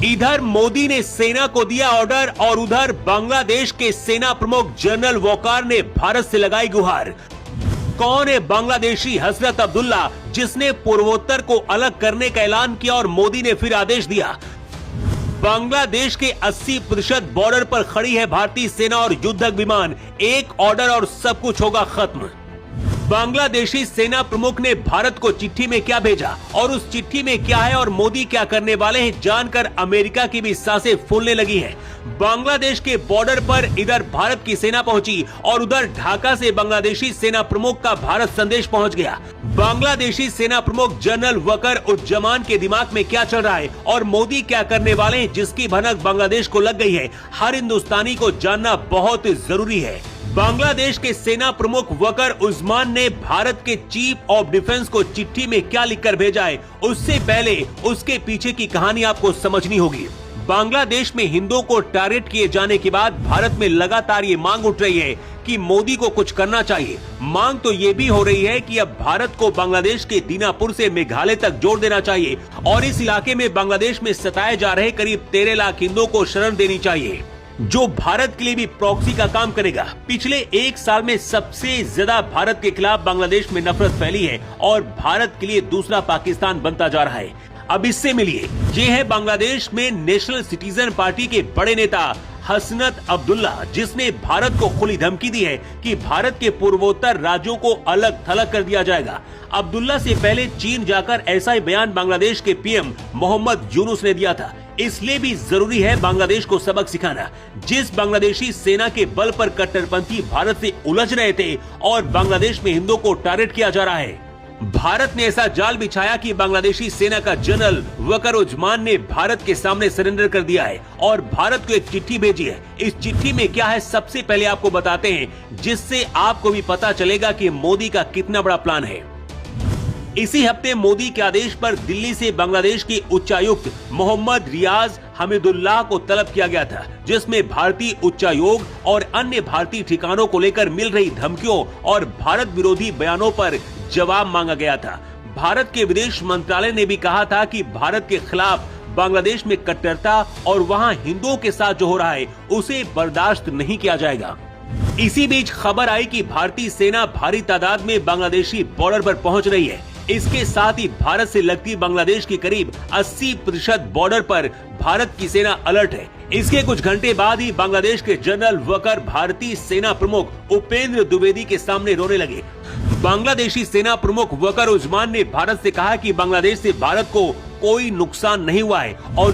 इधर मोदी ने सेना को दिया ऑर्डर और उधर बांग्लादेश के सेना प्रमुख जनरल वकार ने भारत से लगाई गुहार। कौन है बांग्लादेशी हजरत अब्दुल्ला जिसने पूर्वोत्तर को अलग करने का ऐलान किया और मोदी ने फिर आदेश दिया। बांग्लादेश के 80% बॉर्डर पर खड़ी है भारतीय सेना और युद्धक विमान। एक ऑर्डर और सब कुछ होगा खत्म। बांग्लादेशी सेना प्रमुख ने भारत को चिट्ठी में क्या भेजा और उस चिट्ठी में क्या है और मोदी क्या करने वाले हैं, जानकर अमेरिका की भी सांसें फूलने लगी हैं। बांग्लादेश के बॉर्डर पर इधर भारत की सेना पहुंची और उधर ढाका से बांग्लादेशी सेना प्रमुख का भारत संदेश पहुंच गया। बांग्लादेशी सेना प्रमुख जनरल वकर उज्जमान के दिमाग में क्या चल रहा है और मोदी क्या करने वाले हैं, जिसकी भनक बांग्लादेश को लग गई है, हर हिंदुस्तानी को जानना बहुत जरूरी है। बांग्लादेश के सेना प्रमुख वकर उस्मान ने भारत के चीफ ऑफ डिफेंस को चिट्ठी में क्या लिखकर भेजा है, उससे पहले उसके पीछे की कहानी आपको समझनी होगी। बांग्लादेश में हिंदुओं को टारगेट किए जाने के बाद भारत में लगातार ये मांग उठ रही है कि मोदी को कुछ करना चाहिए। मांग तो ये भी हो रही है कि अब भारत को बांग्लादेश के दीनापुर से मेघालय तक जोड़ देना चाहिए और इस इलाके में बांग्लादेश में सताए जा रहे करीब 13 लाख हिंदुओं को शरण देनी चाहिए, जो भारत के लिए भी प्रॉक्सी का काम करेगा। पिछले एक साल में सबसे ज्यादा भारत के खिलाफ बांग्लादेश में नफरत फैली है और भारत के लिए दूसरा पाकिस्तान बनता जा रहा है। अब इससे मिलिए, ये है बांग्लादेश में नेशनल सिटीजन पार्टी के बड़े नेता हसनत अब्दुल्ला, जिसने भारत को खुली धमकी दी है कि भारत के पूर्वोत्तर राज्यों को अलग थलग कर दिया जाएगा। अब्दुल्ला से पहले चीन जाकर ऐसा ही बयान बांग्लादेश के पीएम मोहम्मद यूनुस ने दिया था। इसलिए भी जरूरी है बांग्लादेश को सबक सिखाना। जिस बांग्लादेशी सेना के बल पर कट्टरपंथी भारत से उलझ रहे थे और बांग्लादेश में हिंदुओं को टारगेट किया जा रहा है, भारत ने ऐसा जाल बिछाया कि बांग्लादेशी सेना का जनरल वकर उज्मान ने भारत के सामने सरेंडर कर दिया है और भारत को एक चिट्ठी भेजी है। इस चिट्ठी में क्या है, सबसे पहले आपको बताते हैं, जिससे आपको भी पता चलेगा कि मोदी का कितना बड़ा प्लान है। इसी हफ्ते मोदी के आदेश पर दिल्ली से बांग्लादेश के उच्चायुक्त मोहम्मद रियाज हमीदुल्लाह को तलब किया गया था, जिसमें भारतीय उच्चायोग और अन्य भारतीय ठिकानों को लेकर मिल रही धमकियों और भारत विरोधी बयानों पर जवाब मांगा गया था। भारत के विदेश मंत्रालय ने भी कहा था कि भारत के खिलाफ बांग्लादेश में कट्टरता और वहां हिंदुओं के साथ जो हो रहा है उसे बर्दाश्त नहीं किया जाएगा। इसी बीच खबर आई कि भारतीय सेना भारी तादाद में बांग्लादेशी बॉर्डर पर पहुंच रही है। इसके साथ ही भारत से लगती बांग्लादेश की करीब 80% बॉर्डर पर भारत की सेना अलर्ट है। इसके कुछ घंटे बाद ही बांग्लादेश के जनरल वकर भारतीय सेना प्रमुख उपेंद्र द्विवेदी के सामने रोने लगे। बांग्लादेशी सेना प्रमुख वकर उज्मान ने भारत से कहा कि बांग्लादेश से भारत को कोई नुकसान नहीं हुआ है और